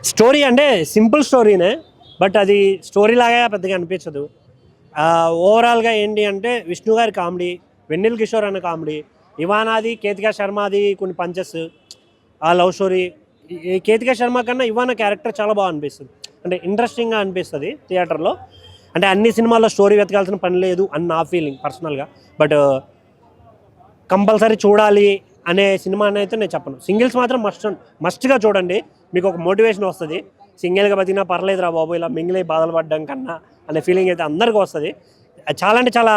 Story అంటే simple స్టోరీనే, but అది story లాగా పెద్దగా అనిపించదు. ఓవరాల్గా ఏంటి అంటే విష్ణు గారి కామెడీ, వెన్నెల కిషోర్ అన్న కామెడీ, ఇవానాది కేతికా శర్మది కొన్ని పంచెస్, ఆ లవ్ స్టోరీ. ఈ కేతికా శర్మ కన్నా ఇవాన క్యారెక్టర్ చాలా బాగా అనిపిస్తుంది, అంటే ఇంట్రెస్టింగ్గా అనిపిస్తుంది థియేటర్లో. అంటే అన్ని సినిమాల్లో స్టోరీ వెతకాల్సిన పని లేదు అని నా ఫీలింగ్ పర్సనల్గా. బట్ కంపల్సరీ చూడాలి అనే సినిమా అని అయితే నేను చెప్పను. సింగిల్స్ మాత్రం మస్ట్గా చూడండి, మీకు ఒక మోటివేషన్ వస్తుంది. సింగిల్గా బతికినా పర్లేదురా బాబు, ఇలా మింగిలై బాధలు పడ్డం కన్నా అనే ఫీలింగ్ అయితే అందరికీ వస్తుంది. చాలా అంటే చాలా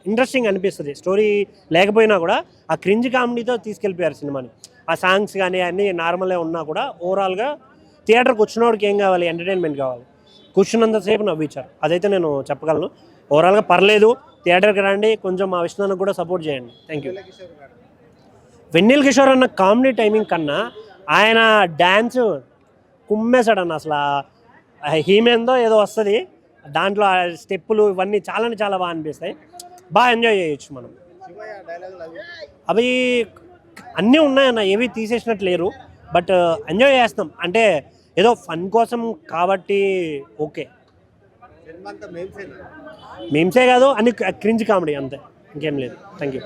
ఇంట్రెస్టింగ్ అనిపిస్తుంది. స్టోరీ లేకపోయినా కూడా ఆ క్రింజ్ కామెడీతో తీసుకెళ్ళిపోయారు సినిమాని. ఆ సాంగ్స్ కానీ అన్నీ నార్మల్గా ఉన్నా కూడా ఓవరాల్గా థియేటర్కి వచ్చినోడికి ఏం కావాలి, ఎంటర్టైన్మెంట్ కావాలి. కూర్చున్నంతసేపు నవ్వించారు, అదైతే నేను చెప్పగలను. ఓవరాల్గా పర్లేదు, థియేటర్కి రండి, కొంచెం మా విష్ణుని కూడా సపోర్ట్ చేయండి. Thank you. వెన్నెల కిషోర్ అన్న కామెడీ టైమింగ్ కన్నా ఆయన డ్యాన్స్ కుమ్మేశాడన్న. అసలు హీమేందో ఏదో వస్తుంది దాంట్లో, ఆ స్టెప్పులు ఇవన్నీ చాలా అంటే చాలా బాగా అనిపిస్తాయి. బాగా ఎంజాయ్ చేయొచ్చు మనం. అవి అన్నీ ఉన్నాయన్న, ఏవి తీసేసినట్టు లేరు, బట్ ఎంజాయ్ చేస్తాం. అంటే ఏదో ఫన్ కోసం కాబట్టి ఓకే. మేమ్సే కాదు, అన్ని క్రింజ్ కామెడీ అంతే, ఇంకేం లేదు. Thank you.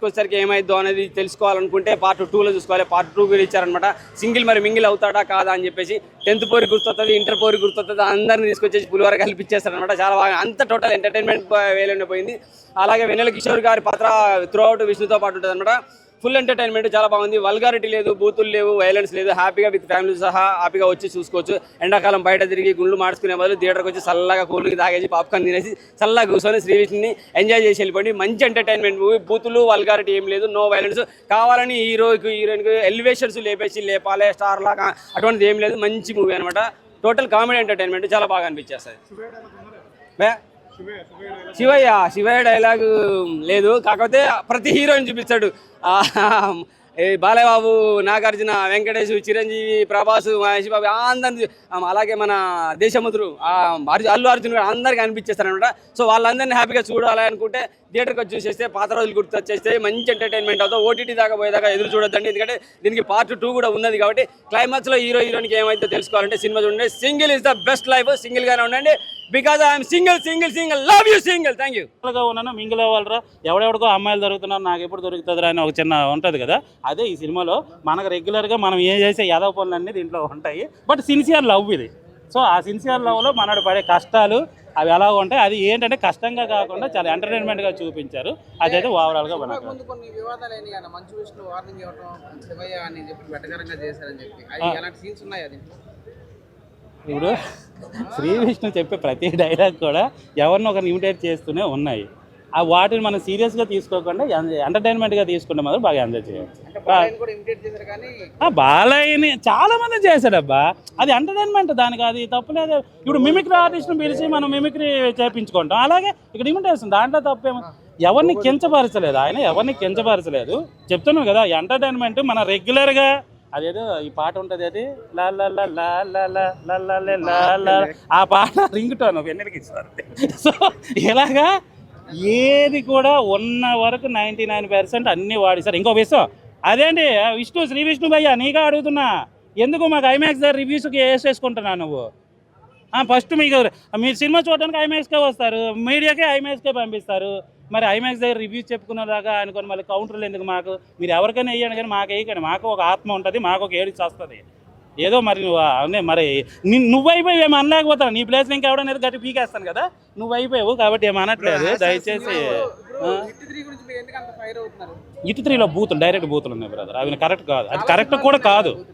వచ్చేసరికి ఏమైందో అనేది తెలుసుకోవాలనుకుంటే పార్ట్ 2లో చూసుకోవాలి. పార్ట్ 2 కూడా ఇచ్చారనమాట. సింగిల్ మరి మింగిల్ అవుతాడా కాదా అని చెప్పేసి 10th పోరి గుర్తొస్తుంది, ఇంటర్ పోరి గుర్తొస్తుంది, అందరిని తీసుకొచ్చేసి పులివర కల్పించేస్తారనమాట. చాలా బాగా అంత టోటల్ ఎంటర్టైన్మెంట్ వేలోనే పోయింది. అలాగే వెన్నెల కిషోర్ గారి పాత్ర త్రూఅవుట్ విష్ణుతో పాటు ఉంటుంది అనమాట. ఫుల్ ఎంటర్టైన్మెంట్ చాలా బాగుంది. వల్గారిటీ లేదు, బూతులు లేవు, వైలెన్స్ లేదు. హ్యాపీగా విత్ ఫ్యామిలీ సహా హ్యాపీగా వచ్చి చూసుకోవచ్చు. ఎండాకాలం బయట తిరిగి గుండ్లు మార్చుకునే బదులు థియేటర్కి వచ్చి చల్లగా కూల్కి తాగేసి పాప్కార్న్ తినేసి చల్లగా కూర్చొని శ్రీవిష్ణుని ఎంజాయ్ చేసి వెళ్ళిపోండి. మంచి ఎంటర్టైన్మెంట్ మూవీ. బూతులు వల్గారిటీ ఏం లేదు, నో వైలెన్స్. కావాలని హీరోయిన్కి ఎలివేషన్స్ లేపేసి స్టార్ లాగా అటువంటిది ఏం లేదు. మంచి మూవీ అనమాట. టోటల్ కామెడీ ఎంటర్టైన్మెంట్ చాలా బాగా అనిపించేస్తుంది. శివయ్య డైలాగ్ లేదు, కాకపోతే ప్రతి హీరోయిన్ చూపిస్తాడు. బాలయ్య బాబు, నాగార్జున, వెంకటేష్, చిరంజీవి, ప్రభాస్, మహేష్ బాబు అందరినీ, అలాగే మన దేశముద్రు అల్లు అర్జున్ గారు అందరికీ అనిపించేస్తారు అనమాట. సో వాళ్ళందరినీ హ్యాపీగా చూడాలి అనుకుంటే థియేటర్కి వచ్చి చూసేస్తే పాత రోజులు గుర్తు వచ్చేస్తే మంచి ఎంటర్టైన్మెంట్ అవుతుంది. ఓటీటీ దాకా పోయేదాకా ఎదురు చూడొద్దండి, ఎందుకంటే దీనికి పార్ట్ 2 కూడా ఉన్నది కాబట్టి. క్లైమాక్స్లో హీరోయిన్కి ఏమైతే తెలుసుకోవాలంటే సినిమా చూడండి. Single is the best life. సింగిల్గానే ఉండండి, because I'm single love you single. Thank you. ఉన్నాను, మింగిల్ అవ్వాలరా, ఎవడెవడికో అమ్మాయిలు దొరుకుతున్నారు, నాకు ఎప్పుడు దొరుకుతుందిరా అని ఒక చిన్న ఉంటుంది కదా. అదే ఈ సినిమాలో మనకు రెగ్యులర్గా మనం ఏం చేసే యాదవ పనులన్నీ దీంట్లో ఉంటాయి. బట్ సిన్సియర్ లవ్ ఇది. సో ఆ సిన్సియర్ లవ్లో మనడు పడే కష్టాలు అవి ఎలా ఉంటాయి, అది ఏంటంటే కష్టంగా కాకుండా చాలా ఎంటర్టైన్మెంట్గా చూపించారు. అదైతే ఓవరాల్గా మనకు కొన్ని వివాదాలు అయినాయి. మంచు విష్ణు వార్నింగ్ ఇవ్వడం, శివయ్య అని చెప్పి వెటకరంగా చేశారని చెప్పి, అలాంటి సీన్స్ ఉన్నాయి. అది ఇప్పుడు శ్రీ విష్ణు చెప్పే ప్రతి డైలాగ్ కూడా ఎవరిని ఒకరిని ఇమిటేట్ చేస్తూనే ఉన్నాయి. ఆ వాటిని మనం సీరియస్గా తీసుకోకుండా ఎంటర్టైన్మెంట్గా తీసుకుంటే మాత్రం బాగా ఎంజాయ్ చేయవచ్చు. బాలయ్యని చాలా మంది చేశాడబ్బా, అది ఎంటర్టైన్మెంట్, దానికి అది తప్పులేదు. ఇప్పుడు మిమిక్రీ ఆర్టిస్ట్ని పిలిచి మనం మిమిక్రీ చేయించుకుంటాం, అలాగే ఇక్కడ ఇమిటేషన్, దాంట్లో తప్పేమో. ఎవరిని కించపరచలేదు ఆయన, ఎవరిని కించపరచలేదు. చెప్తున్నాను కదా, ఎంటర్టైన్మెంట్ మన రెగ్యులర్గా అదేదో ఈ పాట ఉంటుంది, అది ఆ పాట రింగ్ టోన్ వెన్నెలకి ఇస్తారు. సో ఇలాగా ఏది కూడా ఉన్న వరకు 99% అన్నీ వాడిస్తారు. ఇంకో విషయం అదేంటి, శ్రీ విష్ణు భయ్య నీగా అడుగుతున్నా, ఎందుకు మాకు ఐమాక్స్ దగ్గర రివ్యూస్కి వేసేసుకుంటున్నా నువ్వు? ఫస్ట్ మీరు సినిమా చూడడానికి ఐమాక్స్కే వస్తారు, మీడియాకే ఐమాక్స్కే పంపిస్తారు. మరి ఐమాక్స్ దగ్గర రివ్యూస్ చెప్పుకునేదాకా అనుకోని మళ్ళీ కౌంటర్లు ఎందుకు? మాకు మీరు ఎవరికైనా వేయండి, కానీ మాకు వేయకండి. మాకు ఒక ఆత్మ ఉంటుంది, మాకు ఒక ఏడుచి వస్తుంది. ఏదో మరి నువ్వు అనే మరి నువ్వైపోయి ఏమి అనలేకపోతావు. నీ ప్లేస్లో ఇంకెవడనేది గట్టి పీకేస్తాను కదా, నువ్వు అయిపోయావు కాబట్టి ఏమి అనట్లేదు. దయచేసి ఇటు 3లో బూతులు, డైరెక్ట్ బూతులు ఉన్నాయి బ్రదర్, అవి కరెక్ట్ కాదు, అది కరెక్ట్ కూడా కాదు.